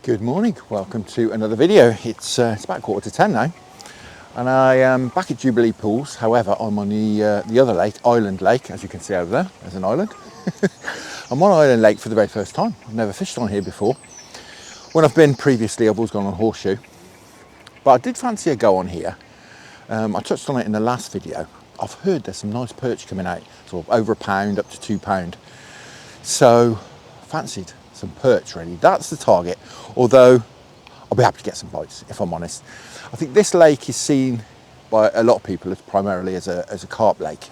Good morning, welcome to another video. It's about 9:45 now, and I am back at Jubilee pools. However, I'm on the other lake, Island Lake, as you can see over there. There's an island. I'm on Island Lake for the very first time. I've never fished on here before. When I've been previously, I've always gone on horseshoe, but I did fancy a go on here. I touched on it in the last video. I've heard there's some nice perch coming out, sort of over £1 up to £2. So fancied some perch really. That's the target, although I'll be happy to get some bites if I'm honest. I think this lake is seen by a lot of people as primarily as a carp lake.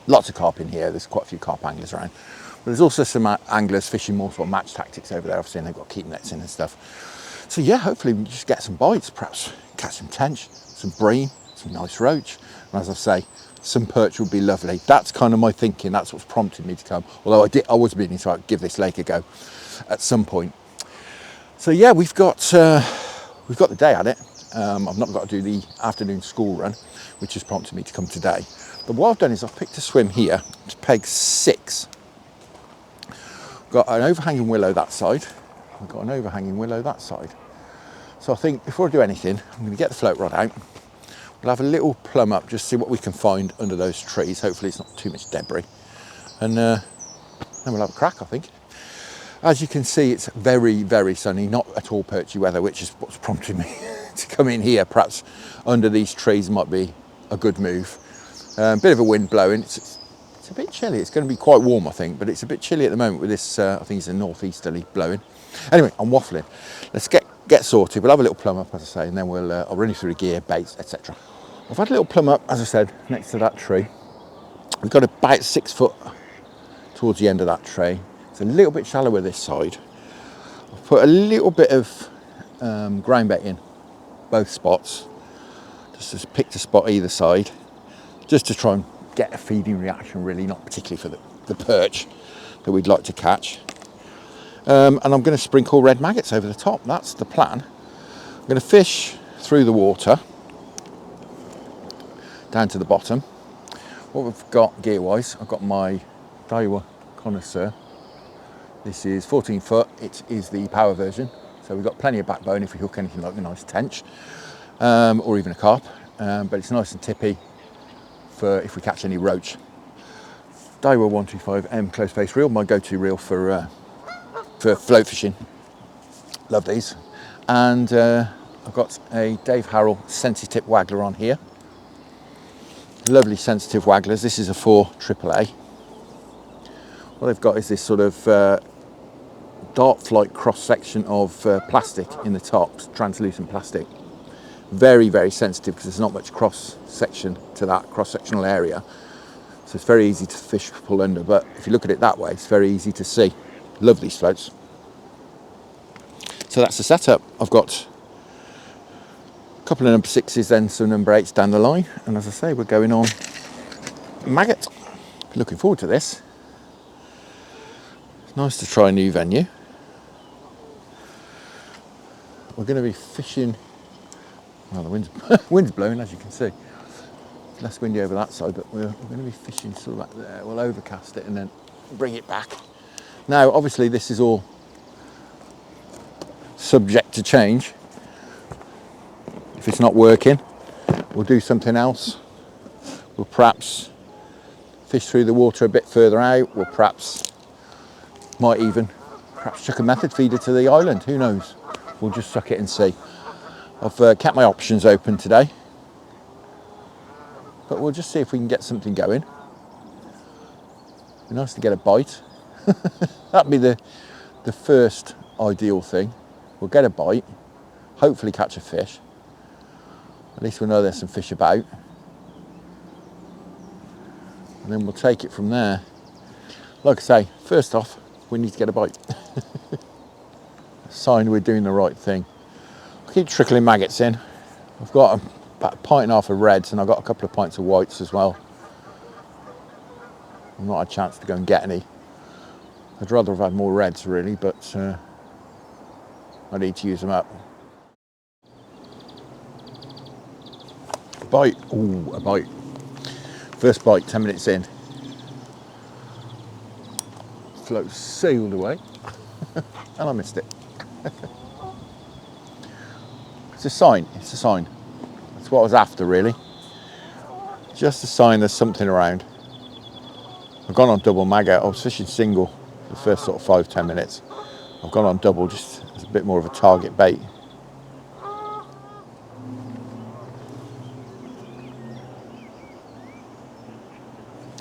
Lots of carp in here, there's quite a few carp anglers around, but there's also some anglers fishing more sort of match tactics over there, obviously, and they've got keep nets in and stuff. So yeah, hopefully we can just get some bites, perhaps catch some tench, some bream, some nice roach, and as I say, some perch would be lovely. That's kind of my thinking. That's what's prompted me to come. Although I was meaning to give this lake a go at some point. So yeah, we've got the day at it. I've not got to do the afternoon school run, which has prompted me to come today. But what I've done is I've picked a swim here to peg 6. Got an overhanging willow that side. I've got an overhanging willow that side. So I think before I do anything, I'm going to get the float rod out. We'll have a little plumb up, just see what we can find under those trees. Hopefully it's not too much debris. And then we'll have a crack, I think. As you can see, it's very, very sunny, not at all perchy weather, which is what's prompted me to come in here. Perhaps under these trees might be a good move. Bit of a wind blowing. It's a bit chilly. It's going to be quite warm, I think, but it's a bit chilly at the moment with this, I think it's a northeasterly blowing. Anyway, I'm waffling. Let's get sorted. We'll have a little plumb up, as I say, and then I'll run you through the gear, baits, etc. I've had a little plumb up, as I said, next to that tree. We've got about 6 foot towards the end of that tree. It's a little bit shallower this side. I've put a little bit of ground bait in both spots. Just picked a spot either side, just to try and get a feeding reaction, really, not particularly for the perch that we'd like to catch. And I'm going to sprinkle red maggots over the top. That's the plan. I'm going to fish through the water down to the bottom. What we've got gear-wise, I've got my Daiwa Connoisseur. This is 14 foot. It is the power version, so we've got plenty of backbone if we hook anything like a nice tench or even a carp. But it's nice and tippy for if we catch any roach. Daiwa 125M close face reel, my go-to reel for float fishing. Love these. And I've got a Dave Harrell Sensi-Tip waggler on here. Lovely sensitive wagglers. This is a 4 AAA. What they've got is this sort of dart flight cross section of plastic in the top, translucent plastic. Very, very sensitive because there's not much cross section to that cross sectional area. So it's very easy to fish pull under, but if you look at it that way, it's very easy to see. Love these floats. So that's the setup. I've got a couple of number 6s, then some number 8s down the line, and as I say, we're going on maggot. Looking forward to this. It's nice to try a new venue. We're going to be fishing. Well, the wind's blowing, as you can see. It's less windy over that side, but we're going to be fishing sort of back there. We'll overcast it and then bring it back. Now, obviously, this is all subject to change. If it's not working, we'll do something else. We'll perhaps fish through the water a bit further out. We'll might even chuck a method feeder to the island. Who knows? We'll just suck it and see. I've kept my options open today, but we'll just see if we can get something going. It'd be nice to get a bite. That'd be the first ideal thing. We'll get a bite, hopefully catch a fish. At least we'll know there's some fish about. And then we'll take it from there. Like I say, first off, we need to get a bite. Sign we're doing the right thing. I'll keep trickling maggots in. I've got about a pint and a half of reds, and I've got a couple of pints of whites as well. I've not had a chance to go and get any. I'd rather have had more reds really, but I need to use them up. Bite. Ooh, a bite. First bite, 10 minutes in. Float sailed away and I missed it. It's a sign, it's a sign. That's what I was after, really. Just a sign there's something around. I've gone on double mag out. I was fishing single for the first sort of 5-10 minutes. I've gone on double just as a bit more of a target bait.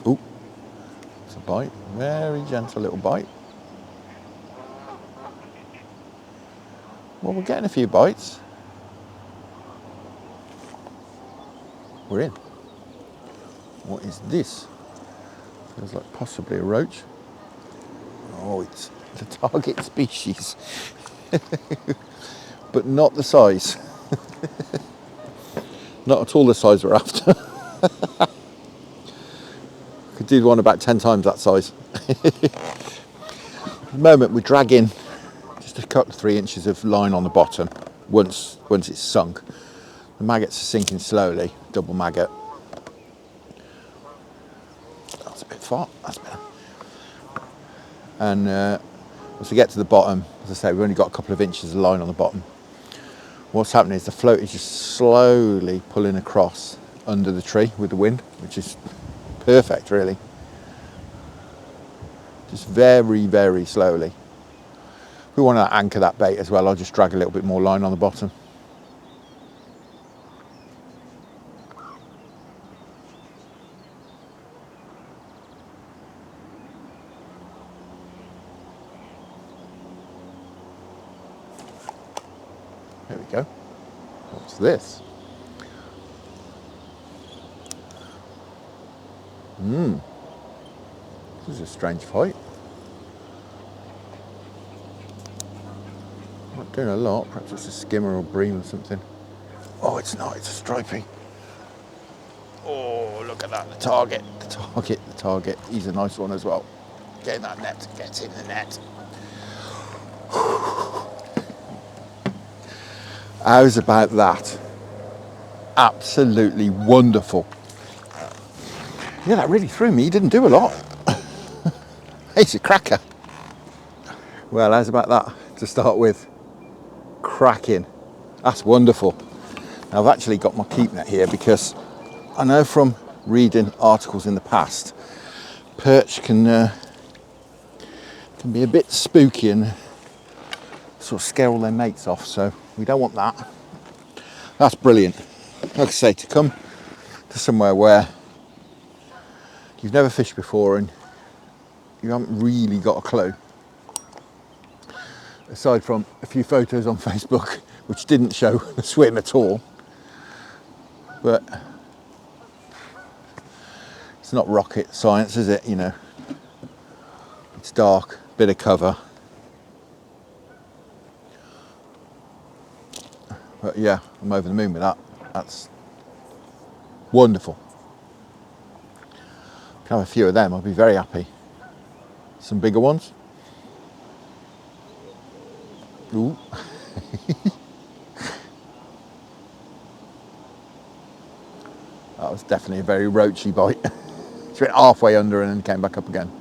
Ooh, it's a bite. Very gentle little bite. Well, we're getting a few bites. We're in. What is this? Feels like possibly a roach. Oh, it's the target species. But not the size. Not at all the size we're after. Could do one about 10 times that size. At the moment we're dragging just a couple of 3 inches of line on the bottom once it's sunk. The maggots are sinking slowly, double maggot. That's a bit far, that's better. And once we get to the bottom, as I say, we've only got a couple of inches of line on the bottom. What's happening is the float is just slowly pulling across under the tree with the wind, which is perfect, really. Just very, very slowly. If we want to anchor that bait as well, I'll just drag a little bit more line on the bottom. There we go. What's this? This is a strange fight. Not doing a lot. Perhaps it's a skimmer or bream or something. Oh, it's not. It's a striping. Oh, look at that. The target. The target. The target. He's a nice one as well. Get in that net. Get in the net. How's about that? Absolutely wonderful. Yeah, that really threw me. He didn't do a lot. It's a cracker. Well, how's about that to start with? Cracking. That's wonderful. Now, I've actually got my keep net here because I know from reading articles in the past, perch can be a bit spooky and sort of scare all their mates off, so we don't want that. That's brilliant. Like I say, to come to somewhere where you've never fished before and you haven't really got a clue, aside from a few photos on Facebook which didn't show the swim at all, but it's not rocket science, is it? You know, it's dark, bit of cover, but yeah, I'm over the moon with that. That's wonderful. Can have a few of them, I'll be very happy. Some bigger ones. Ooh. That was definitely a very roachy bite. She went halfway under and then came back up again.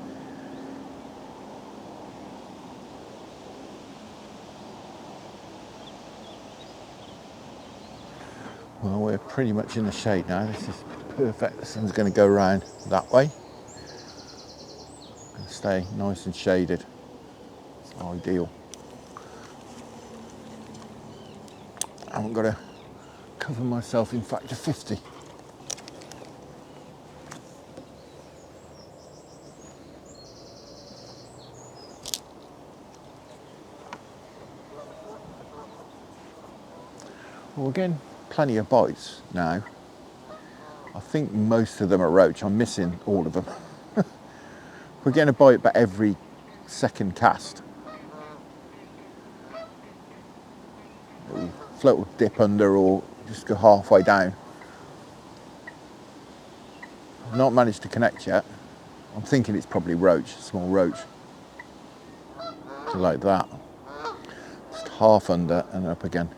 Well, we're pretty much in the shade now. This is perfect. The sun's going to go around that way and stay nice and shaded. It's ideal. I haven't got to cover myself in factor 50. Well, we're getting plenty of bites now. I think most of them are roach. I'm missing all of them. We're getting a bite about every second cast. The float will dip under or just go halfway down. I've not managed to connect yet. I'm thinking it's probably roach, small roach. So like that. Just half under and up again.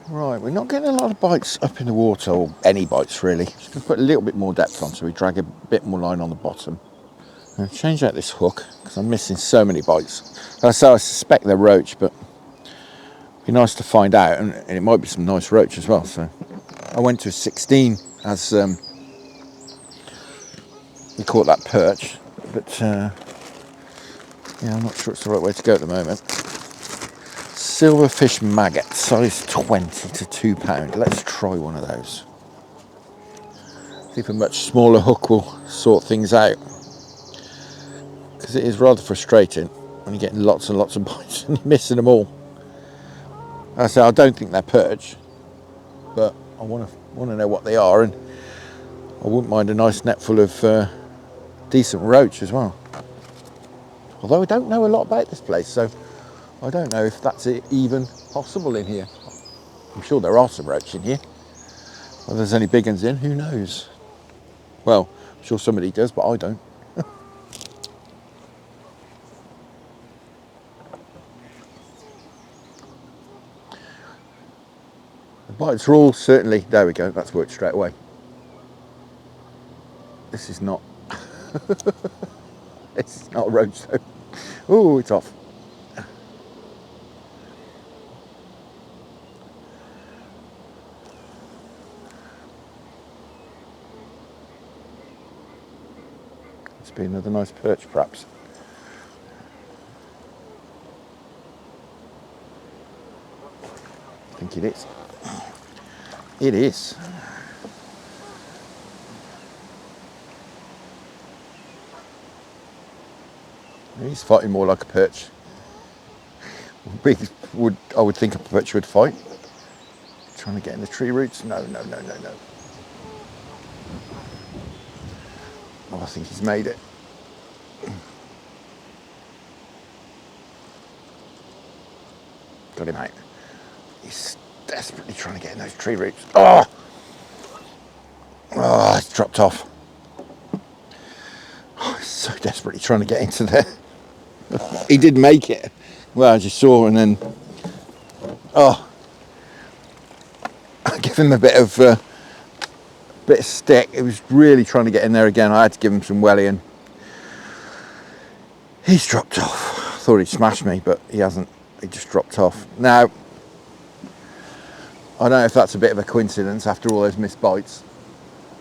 Right, we're not getting a lot of bites up in the water, or any bites really. Just going to put a little bit more depth on so we drag a bit more line on the bottom. I'm going to change out this hook because I'm missing so many bites. So I suspect they're roach, but it'd be nice to find out, and it might be some nice roach as well. So I went to a 16 as we caught that perch, but yeah, I'm not sure it's the right way to go at the moment. Silverfish maggot, size 20 to £2. Let's try one of those. See if a much smaller hook will sort things out, because it is rather frustrating when you're getting lots and lots of bites and you're missing them all. As I say, I don't think they're perch, but I want to know what they are, and I wouldn't mind a nice net full of decent roach as well. Although I don't know a lot about this place, so I don't know if that's even possible in here. I'm sure there are some roach in here. Whether there's any big ones in, who knows? Well, I'm sure somebody does, but I don't. The bites are all certainly, there we go, that's worked straight away. This is not, this is not a roach though. Oh, it's off. It's been another nice perch perhaps. I think it is. It is. He's fighting more like a perch. I would think a perch would fight. Trying to get in the tree roots. No. Oh, I think he's made it. Got him out. He's desperately trying to get in those tree roots. Oh, it's dropped off. Oh, he's so desperately trying to get into there. He did make it. Well, as you saw, and then I give him a bit of stick. He was really trying to get in there again. I had to give him some welly, and he's dropped off. I thought he'd smash me, but he hasn't. He just dropped off. Now, I don't know if that's a bit of a coincidence after all those missed bites.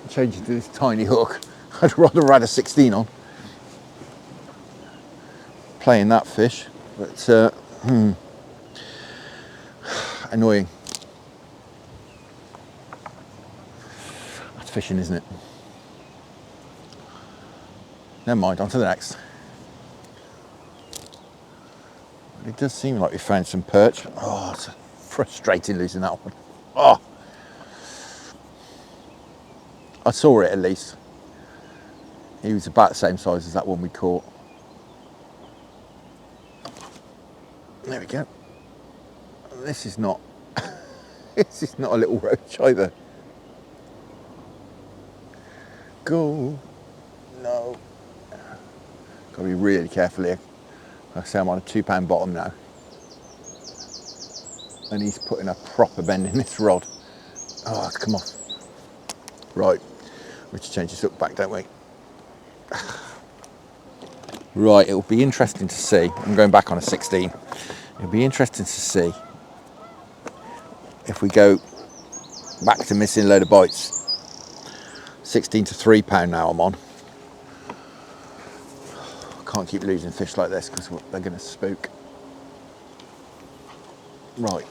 Changing to this tiny hook. I'd rather ride a 16 on. Playing that fish, but annoying. That's fishing, isn't it? Never mind, on to the next. It does seem like we found some perch. Oh, it's frustrating losing that one. Oh, I saw it at least. He was about the same size as that one we caught. There we go. This is not this is not a little roach either. Go. No. Gotta be really careful here. Like I say, I'm on a £2 bottom now. And he's putting a proper bend in this rod. Oh, come off. Right. We have to change this hook back, don't we? Right, it'll be interesting to see. I'm going back on a 16. It'll be interesting to see if we go back to missing a load of bites. 16 to £3 now I'm on. Can't keep losing fish like this because they're going to spook. Right.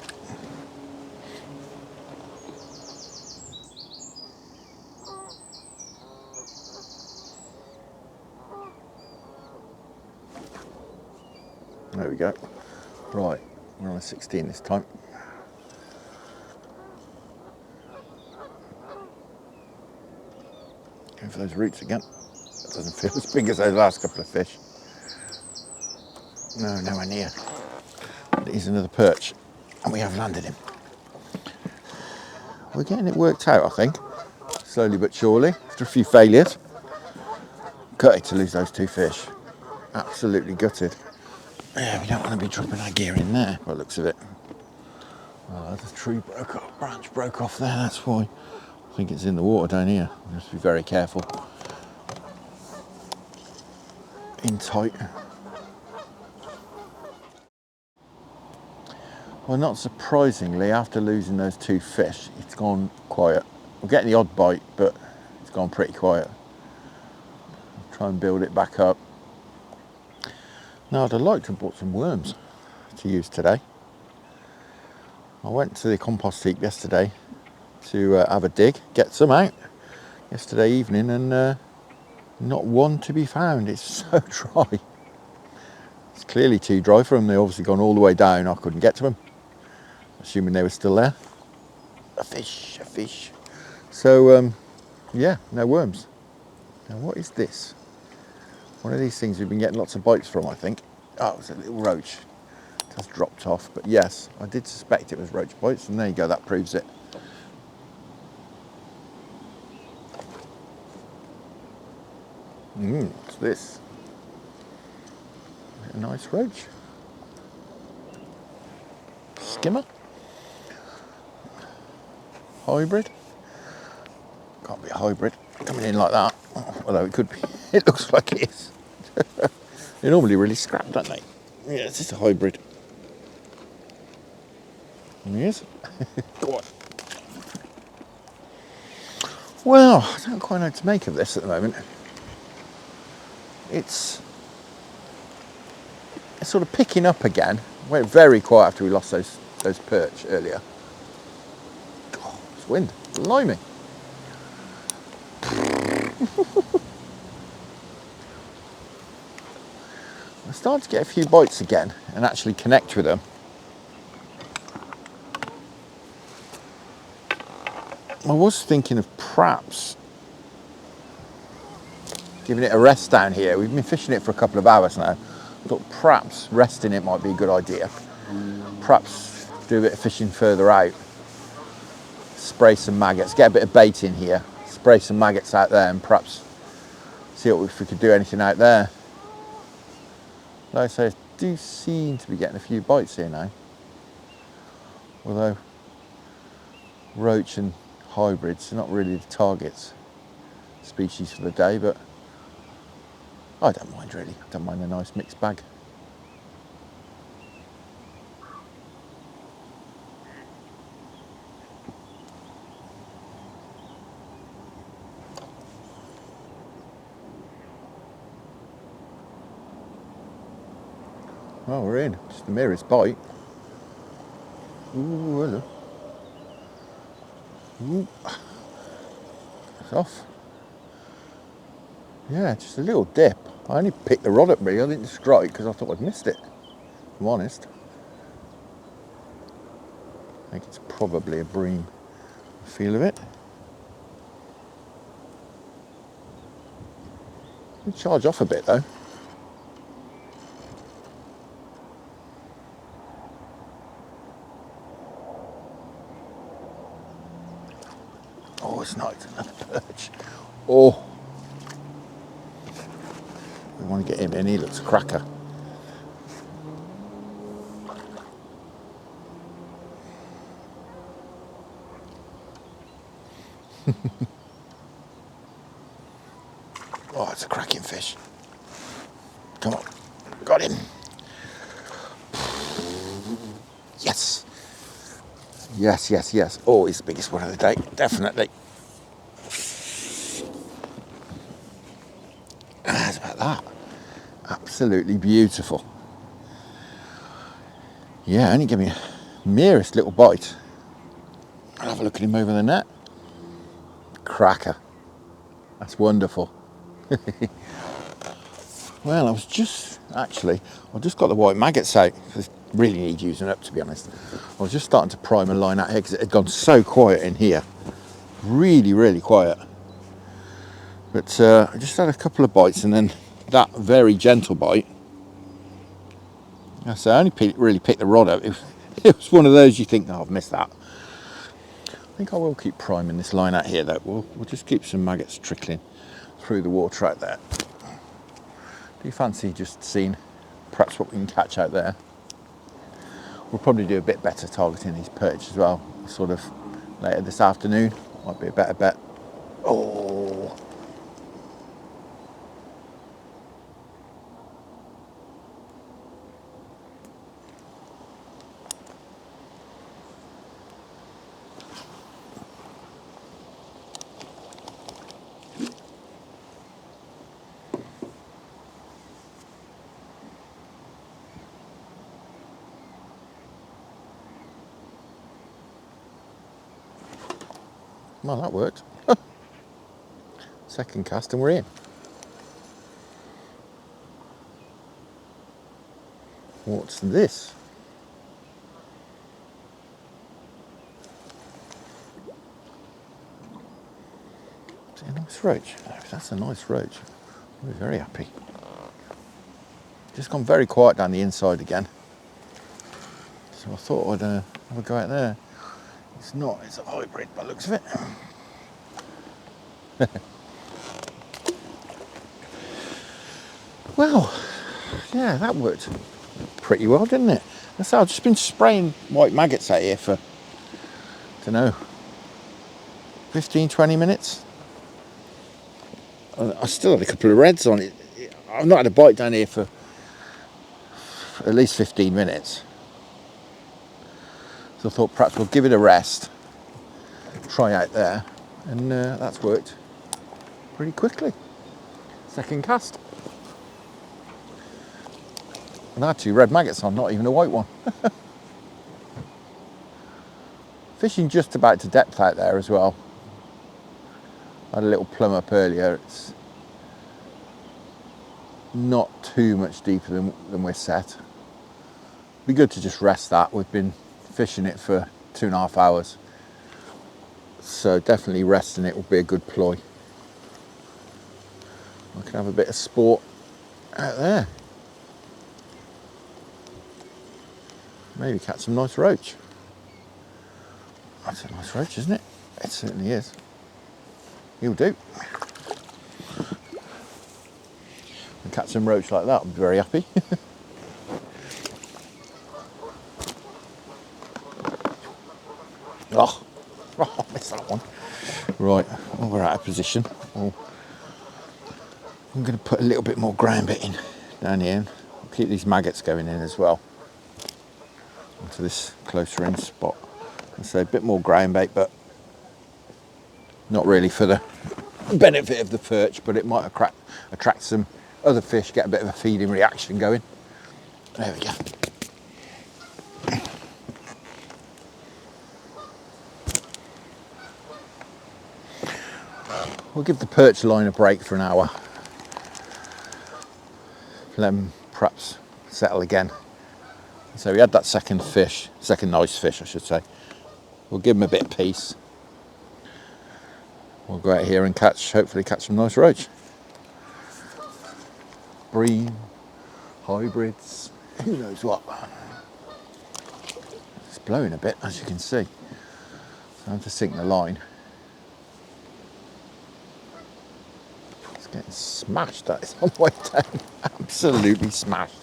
There we go. Right, we're on a 16 this time. Going for those roots again. That doesn't feel as big as those last couple of fish. No, nowhere near. But he's another perch, and we have landed him. We're getting it worked out, I think. Slowly but surely, after a few failures. Gutted to lose those two fish. Absolutely gutted. Yeah, we don't want to be dropping our gear in there, by the looks of it. Oh, the tree broke off, branch broke off there, that's why. I think it's in the water down here. We have to be very careful. in tight. Well, not surprisingly, after losing those 2 fish, it's gone quiet. We're getting the odd bite, but it's gone pretty quiet. I'll try and build it back up. Now, I'd like to have bought some worms to use today. I went to the compost heap yesterday to have a dig, get some out yesterday evening, and not one to be found. It's so dry. It's clearly too dry for them. They've obviously gone all the way down. I couldn't get to them, assuming they were still there. A fish, a fish. So, yeah, no worms. Now, what is this? One of these things we've been getting lots of bites from, I think. Oh, it was a little roach. It has dropped off, but yes, I did suspect it was roach bites, and there you go, that proves it. What's this? A nice roach. Skimmer. Hybrid. Can't be a hybrid coming in like that, although it could be. It looks like it is. They're normally really scrap, don't they? Yeah, it's just a hybrid. Yes. Go on. Well, I don't quite know what to make of this at the moment. It's sort of picking up again. Went very quiet after we lost those perch earlier. Oh, it's wind. Blimey. I started to get a few bites again and actually connect with them. I was thinking of perhaps giving it a rest down here. We've been fishing it for a couple of hours now. I thought perhaps resting it might be a good idea. Perhaps do a bit of fishing further out. Spray some maggots, get a bit of bait in here, spray some maggots out there, and perhaps see if we could do anything out there. Like I say, I do seem to be getting a few bites here now. Although roach and hybrids are not really the targets species for the day, but I don't mind really. I don't mind a nice mixed bag. Well, we're in. Just the merest bite. Ooh, hello. Ooh. It's off. Yeah, just a little dip. I only picked the rod up really. I didn't strike because I thought I'd missed it, if I'm honest. I think it's probably a bream. Feel of it. It'll charge off a bit though. Oh, it's nice. Another perch. Oh. We want to get him in. He looks a cracker. Oh, it's a cracking fish. Come on. Got him. Yes. Yes, yes, yes. Oh, he's the biggest one of the day. Definitely. How's about that? Absolutely beautiful. Yeah, only give me a merest little bite. I'll have a look at him over the net. Cracker. That's wonderful. Well, I've just got the white maggots out. I really need using up, to be honest. I was just starting to prime a line out here because it had gone so quiet in here. Really, really quiet. But I just had a couple of bites and then that very gentle bite. So I only really picked the rod up. It was one of those you think, oh, I've missed that. I think I will keep priming this line out here though. We'll just keep some maggots trickling through the water out there. Do you fancy just seeing perhaps what we can catch out there? We'll probably do a bit better targeting these perch as well, sort of later this afternoon. Might be a better bet. Oh, Well, that worked. Second cast and we're in. What's this? Is it a nice roach? If that's a nice roach, I'll be very happy. Just gone very quiet down the inside again. So I thought I'd have a go out there. It's not, it's a hybrid by the looks of it. Well, yeah, that worked pretty well, didn't it? That's how I've just been spraying white maggots out here for, I don't know, 15, 20 minutes. I still had a couple of reds on it. I've not had a bite down here for at least 15 minutes. So I thought perhaps we'll give it a rest, try out there, and that's worked pretty quickly. Second cast. And I had 2 red maggots on, not even a white one. Fishing just about to depth out there as well. I had a little plumb up earlier. It's not too much deeper than we're set. Be good to just rest that. We've been fishing it for 2.5 hours. So definitely resting it will be a good ploy. I can have a bit of sport out there. Maybe catch some nice roach. That's a nice roach, isn't it? It certainly is. He'll do. And catch some roach like that, I'll be very happy. Oh, I missed that one. Right, well, we're out of position. Well, I'm going to put a little bit more ground bait in down here. I'll keep these maggots going in as well. Onto this closer in spot. And so a bit more ground bait, but not really for the benefit of the perch, but it might attract some other fish, get a bit of a feeding reaction going. There we go. We'll give the perch line a break for an hour. Let them perhaps settle again. So we had that second nice fish I should say. We'll give them a bit of peace. We'll go out here and hopefully catch some nice roach. Bream, hybrids, who knows what. It's blowing a bit, as you can see. So I have to sink the line. It's getting smashed, that is on the way down. Absolutely smashed.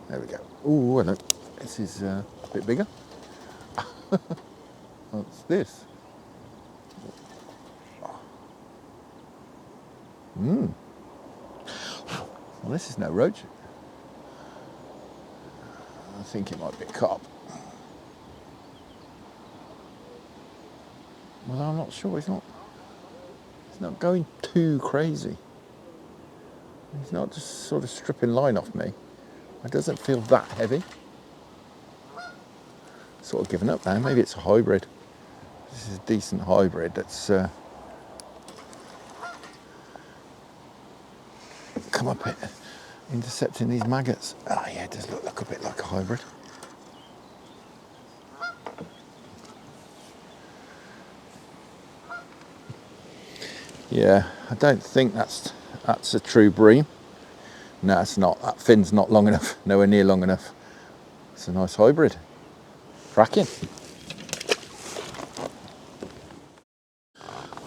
There we go. Oh, hello. This is a bit bigger. What's this? Well, this is no roach. I think it might be a carp. Well, I'm not sure. It's not going too crazy. He's not just sort of stripping line off me. It doesn't feel that heavy. Sort of given up now. Maybe it's a hybrid. This is a decent hybrid that's come up it, intercepting these maggots. Oh yeah, it does look a bit like a hybrid. Yeah, I don't think that's a true bream. No, it's not. That fin's not long enough, nowhere near long enough. It's a nice hybrid. Cracking.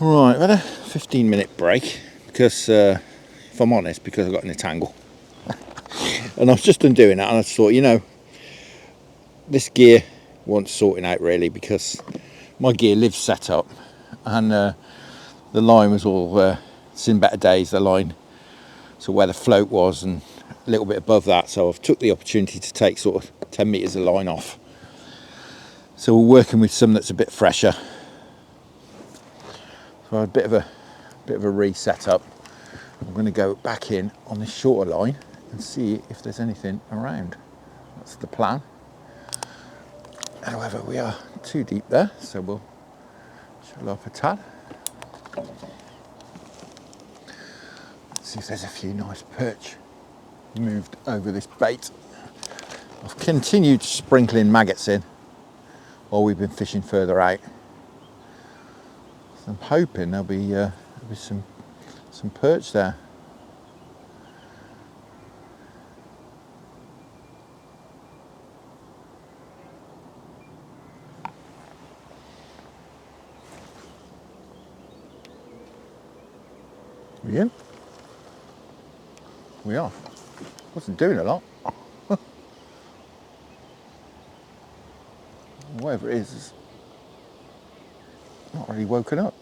Right, I've had a 15-minute break because, if I'm honest, because I got in a tangle. And I was just undoing that and I thought, you know, this gear wants sorting out really because my gear lives set up and the line was all, it's in better days, the line. So where the float was and a little bit above that, so I've took the opportunity to take sort of 10 metres of line off. So we're working with some that's a bit fresher. So I had a bit of a reset up. I'm going to go back in on this shorter line and see if there's anything around. That's the plan. However, we are too deep there, so we'll shut off a tad. Let's see if there's a few nice perch moved over this bait. I've continued sprinkling maggots in while we've been fishing further out. So I'm hoping there'll be some perch there. We in? We are. Wasn't doing a lot. Whatever it is not really woken up.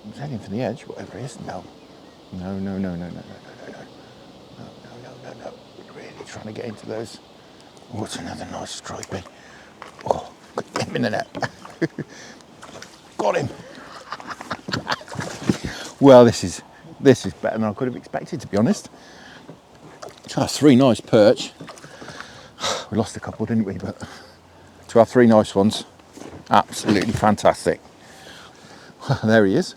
I was heading for the edge, whatever it is. No. No, no, no, no, no, no, no, no, no. No, no, no, no, no. We're really trying to get into those. Oh, it's another nice striping. Oh, get him in the net. Got him. Well, this is better than I could have expected, to be honest. Three nice perch. We lost a couple, didn't we? But to have three nice ones, absolutely fantastic. There he is.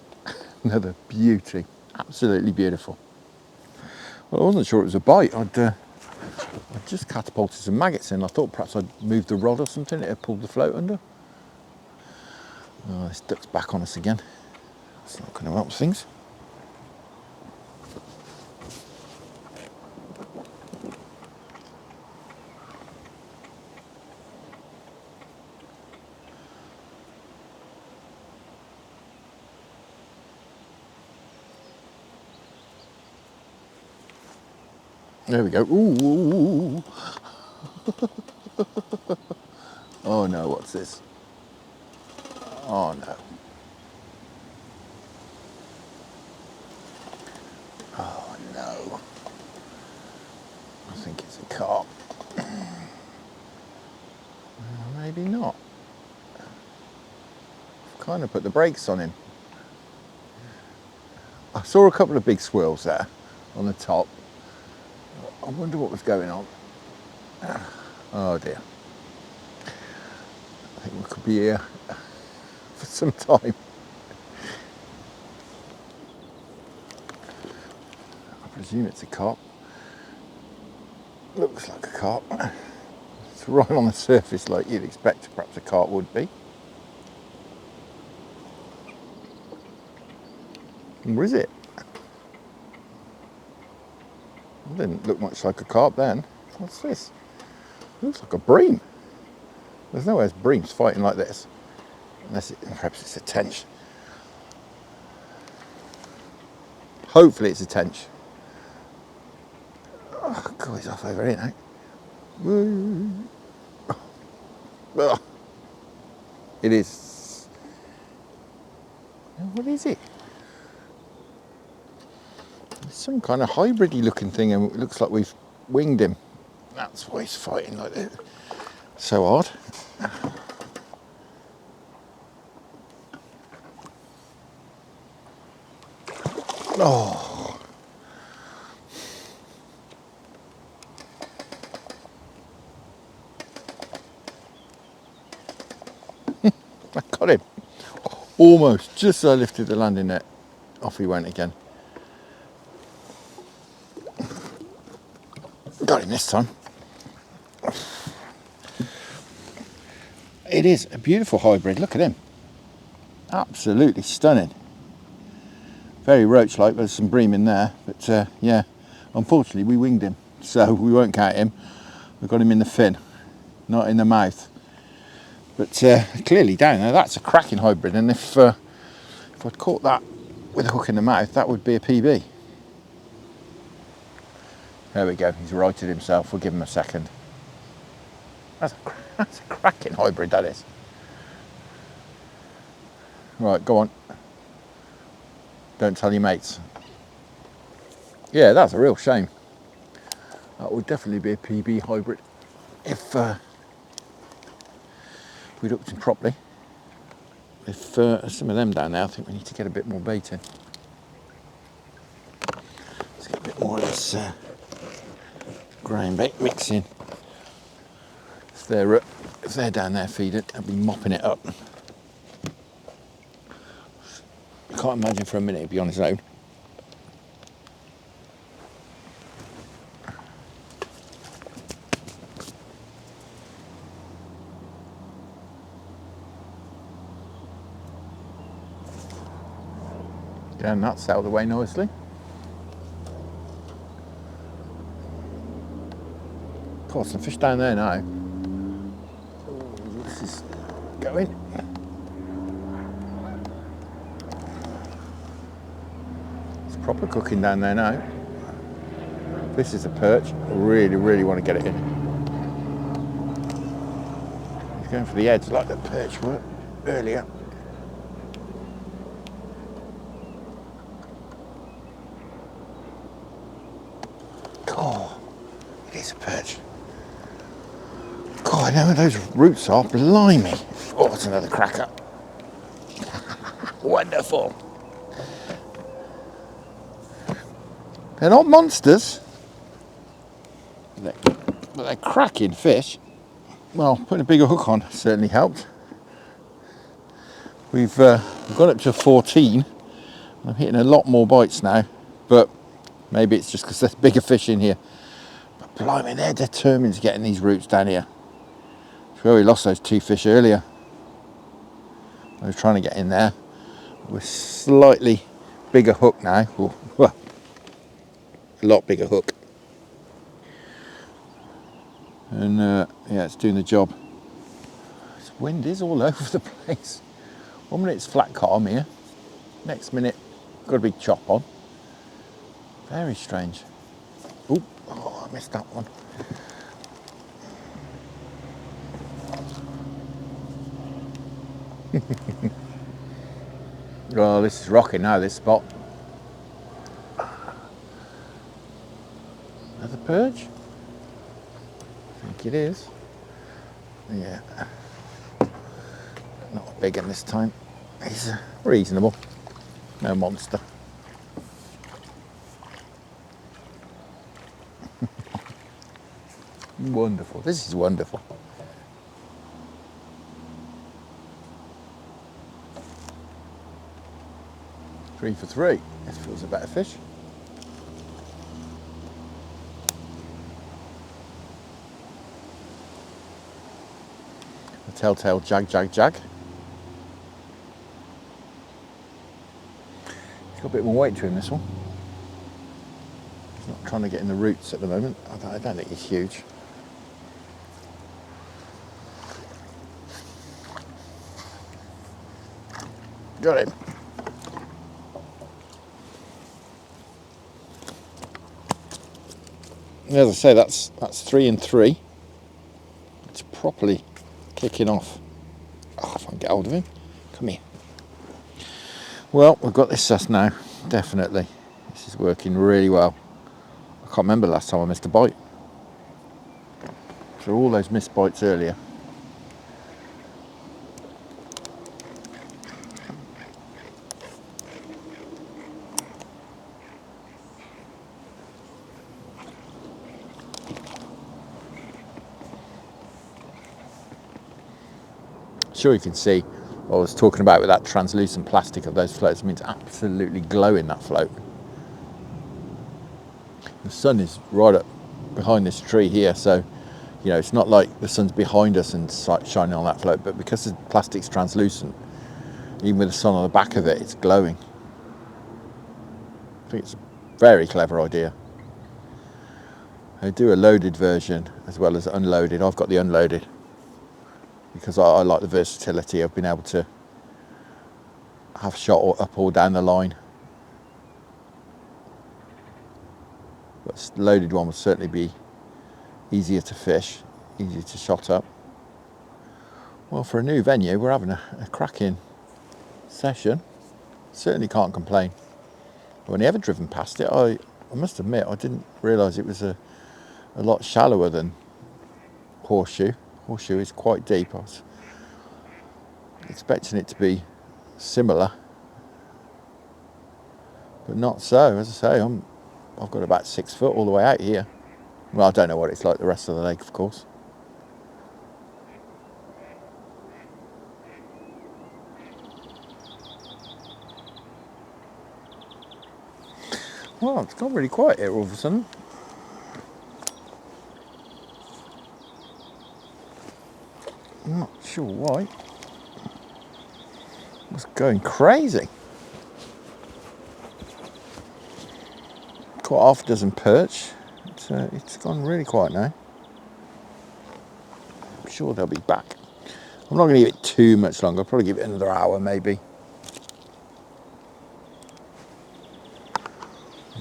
Another beauty. Absolutely beautiful. Well, I wasn't sure it was a bite. I'd just catapulted some maggots in. I thought perhaps I'd moved the rod or something. It had pulled the float under. Oh, this duck's back on us again. That's not going to help things. There we go. Ooh. Oh no, what's this? Oh no. Oh no. I think it's a carp. Maybe not. I've kind of put the brakes on him. I saw a couple of big swirls there on the top. I wonder what was going on. Oh dear. I think we could be here for some time. I presume it's a carp. Looks like a carp. It's right on the surface like you'd expect perhaps a carp would be. Where is it? It didn't look much like a carp then. What's this? It looks like a bream. There's no way there's breams fighting like this. Unless perhaps it's a tench. Hopefully it's a tench. Oh, God, he's off over here now. Woo. Oh. It is. What is it? It's some kind of hybrid-y looking thing, and it looks like we've winged him. That's why he's fighting like this. So odd. Oh. I got him. Almost. Just as I lifted the landing net, off he went again. Got him this time. It is a beautiful hybrid. Look at him. Absolutely stunning. Very roach-like. There's some bream in there, but yeah, unfortunately we winged him, so we won't count him. We've got him in the fin, not in the mouth. But clearly down there, that's a cracking hybrid, and if I'd caught that with a hook in the mouth, that would be a PB. There we go, he's righted himself. We'll give him a second. That's a cracking hybrid, that is. Right, go on. Don't tell your mates. Yeah, that's a real shame. That would definitely be a PB hybrid if we'd hooked him properly. If some of them down there, I think we need to get a bit more bait in. Let's get a bit more of this grain bait mix in. If they're down there feeding, I'll be mopping it up. I can't imagine for a minute it'd be on its own. Getting that out of the way nicely. Got some fish down there now. This is going. It's proper cooking down there now. This is a perch. I really, really want to get it in. He's going for the edge like the perch were earlier. Oh, it is a perch. God, I know where those roots are. Blimey. Oh, it's another cracker. Wonderful. They're not monsters, but they're cracking fish. Well, putting a bigger hook on certainly helped. We've gone up to 14. I'm hitting a lot more bites now, but maybe it's just because there's bigger fish in here. But blimey, they're determined to get in these roots down here. It's where we lost those 2 fish earlier. I was trying to get in there with slightly bigger hook now. Well, a lot bigger hook. And yeah, it's doing the job. This wind is all over the place. 1 minute it's flat calm here. Next minute, got a big chop on. Very strange. Ooh, oh, I missed that one. Oh, this is rocking now, this spot. Another perch? I think it is. Yeah. Not a big one this time. He's reasonable. No monster. Wonderful. This is wonderful. Three for 3. This feels a better fish. The telltale jag, jag, jag. He's got a bit more weight to him, this one. He's not trying to get in the roots at the moment. I don't think he's huge. Got him. As I say, that's 3 and 3. It's properly kicking off. Oh, if I can get hold of him. Come here. Well, we've got this sus now, definitely. This is working really well. I can't remember the last time I missed a bite. For all those missed bites earlier. Sure, you can see what I was talking about with that translucent plastic of those floats. I mean, it's absolutely glowing, that float. The sun is right up behind this tree here, so you know it's not like the sun's behind us and shining on that float, but because the plastic's translucent, even with the sun on the back of it, it's glowing. I think it's a very clever idea. They do a loaded version as well as unloaded. I've got the unloaded because I like the versatility of being able to have shot up or down the line. But the loaded one will certainly be easier to fish, easier to shot up. Well, for a new venue, we're having a cracking session. Certainly can't complain. I've only ever driven past it. I must admit, I didn't realise it was a lot shallower than Horseshoe. Horseshoe is quite deep. I was expecting it to be similar, but not so. As I say, I've got about 6 foot all the way out here. Well, I don't know what it's like the rest of the lake, of course. Well, it's gone really quiet here all of a sudden. I'm not sure why. It's going crazy. Quite half a dozen perch. It's gone really quiet now. I'm sure they'll be back. I'm not going to give it too much longer. I'll probably give it another hour maybe.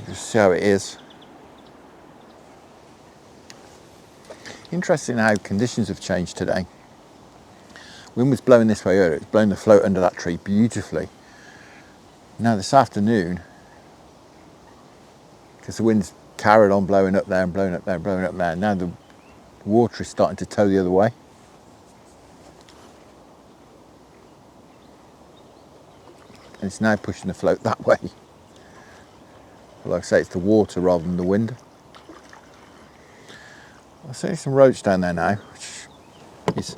Just see how it is. Interesting how conditions have changed today. Wind was blowing this way earlier. It's blowing the float under that tree beautifully. Now this afternoon, because the wind's carried on blowing up there and blowing up there and blowing up there, now the water is starting to tow the other way. And it's now pushing the float that way. But like I say, it's the water rather than the wind. I see some roach down there now, which is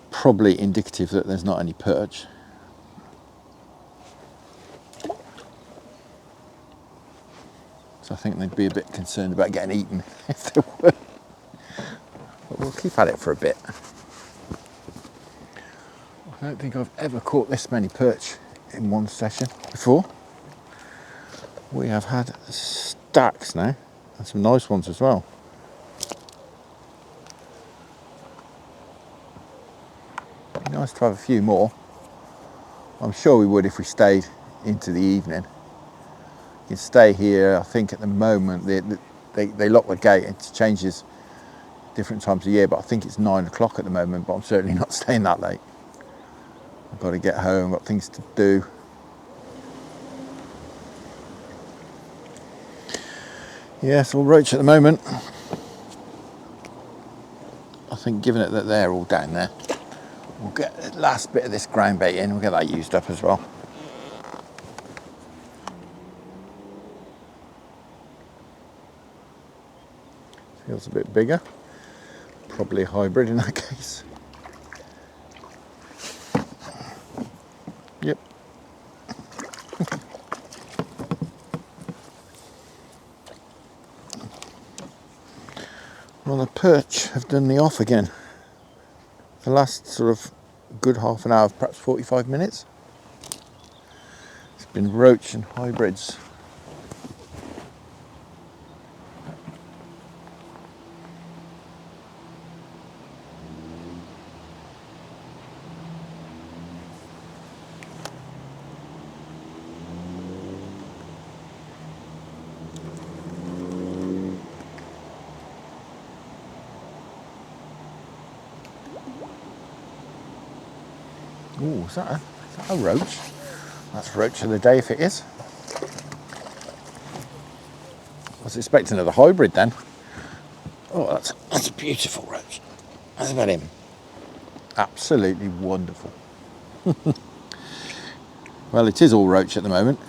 probably indicative that there's not any perch. So I think they'd be a bit concerned about getting eaten if they were. But we'll keep at it for a bit. I don't think I've ever caught this many perch in one session before. We have had stacks now, and some nice ones as well. Be nice to have a few more. I'm sure we would if we stayed into the evening. You can stay here, I think at the moment, they lock the gate. It changes different times of year, but I think it's 9 o'clock at the moment, but I'm certainly not staying that late. I've got to get home, got things to do. Yes, all roach at the moment. I think given it that they're all down there, we'll get the last bit of this ground bait in, we'll get that used up as well. Feels a bit bigger, probably a hybrid in that case. Yep. Well, the perch have done me off again. The last sort of good half an hour, perhaps 45 minutes. It's been roach and hybrids. Ooh, is that a roach? That's roach of the day if it is. I was expecting another hybrid then. Oh, that's a beautiful roach. How's about him? Absolutely wonderful. Well, it is all roach at the moment.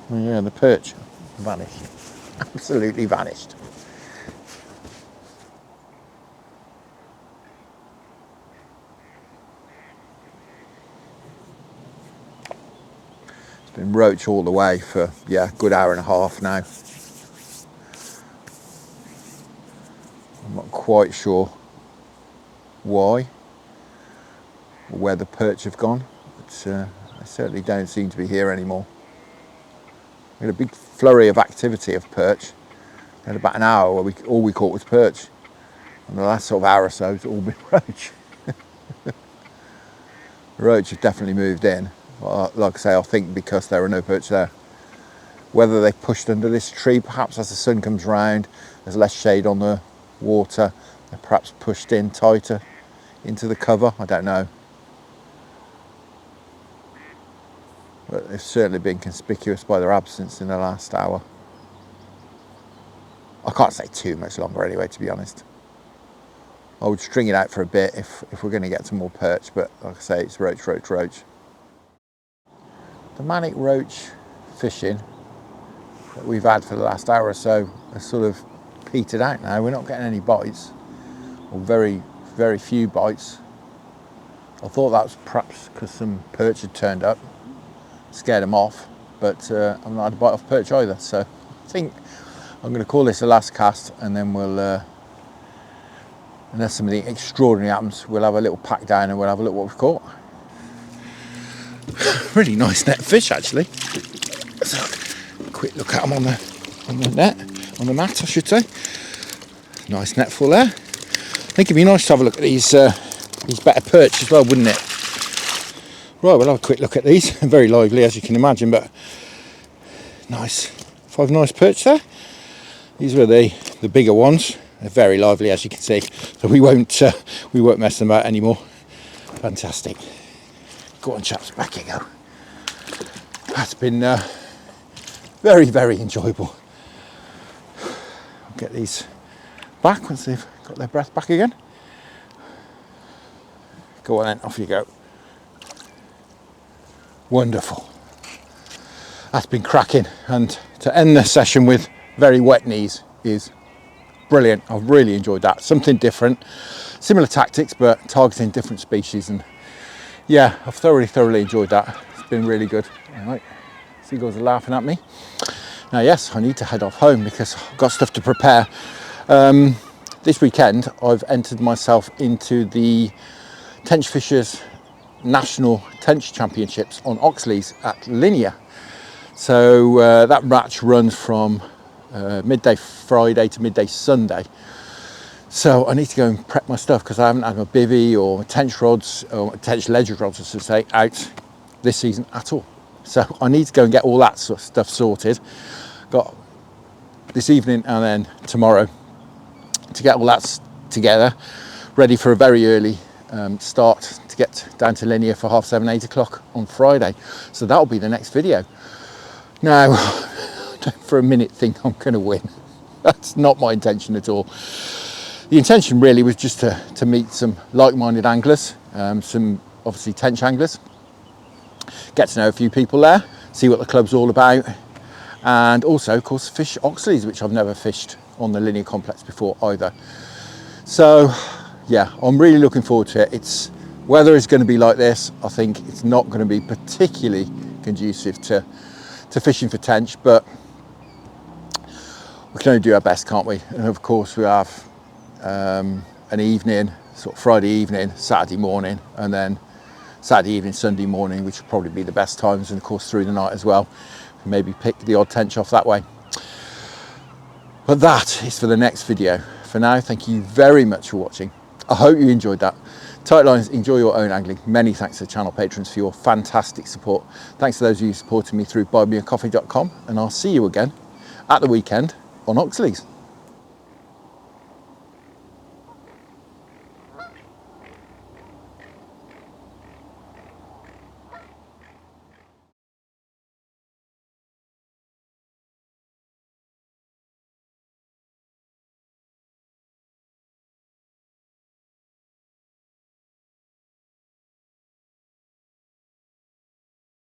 Yeah, the perch vanished. Absolutely vanished. Been roach all the way for, yeah, a good hour and a half now. I'm not quite sure why or where the perch have gone, but they certainly don't seem to be here anymore. We had a big flurry of activity of perch. We had about an hour where all we caught was perch, and the last sort of hour or so it's all been roach. Roach have definitely moved in. Like I say, I think because there are no perch there. Whether they pushed under this tree, perhaps as the sun comes round, there's less shade on the water, they're perhaps pushed in tighter into the cover, I don't know. But they've certainly been conspicuous by their absence in the last hour. I can't say too much longer anyway, to be honest. I would string it out for a bit if we're going to get some more perch, but like I say, it's roach, roach, roach. The manic roach fishing that we've had for the last hour or so has sort of petered out now. We're not getting any bites, or very, very few bites. I thought that was perhaps because some perch had turned up, scared them off, but I've not had a bite off perch either. So I think I'm going to call this the last cast, and then we'll, unless something extraordinary happens, we'll have a little pack down and we'll have a look what we've caught. Really nice net fish, actually. So, quick look at them on the net, on the mat, I should say. Nice net full there. I think it'd be nice to have a look at these better perch as well, wouldn't it? Right, we'll have a quick look at these. Very lively, as you can imagine, but nice. 5 nice perch there. These were the bigger ones. They're very lively, as you can see. So we won't mess them about anymore. Fantastic. Go on, chaps, back you go. That's been very, very enjoyable. I'll get these back once they've got their breath back again. Go on then, off you go. Wonderful. That's been cracking, and to end the session with very wet knees is brilliant. I've really enjoyed that. Something different, similar tactics, but targeting different species, and yeah, I've thoroughly enjoyed that. It's been really good. All right, seagulls are laughing at me. Now, yes, I need to head off home because I've got stuff to prepare. This weekend, I've entered myself into the Tench Fishers National Tench Championships on Oxleys at Linear. So that match runs from midday Friday to midday Sunday. So I need to go and prep my stuff because I haven't had my bivvy or tench rods, or tench ledger rods I should say, out this season at all. So I need to go and get all that sort of stuff sorted. Got this evening and then tomorrow to get all that together, ready for a very early start to get down to Linear for 7:30, 8 o'clock on Friday. So that'll be the next video. Now, don't for a minute think I'm going to win. That's not my intention at all. The intention really was just to meet some like-minded anglers, some obviously tench anglers, get to know a few people there, see what the club's all about, and also, of course, fish Oxleys, which I've never fished on the Linear complex before either. So, yeah, I'm really looking forward to it. Weather is going to be like this. I think it's not going to be particularly conducive to fishing for tench, but we can only do our best, can't we? And of course we have an evening, sort of Friday evening, Saturday morning, and then Saturday evening, Sunday morning, which will probably be the best times, and of course through the night as well. Maybe pick the odd tench off that way. But that is for the next video. For now, thank you very much for watching. I hope you enjoyed that. Tight lines, enjoy your own angling. Many thanks to the channel patrons for your fantastic support. Thanks to those of you supporting me through buymeacoffee.com, and I'll see you again at the weekend on Oxleys.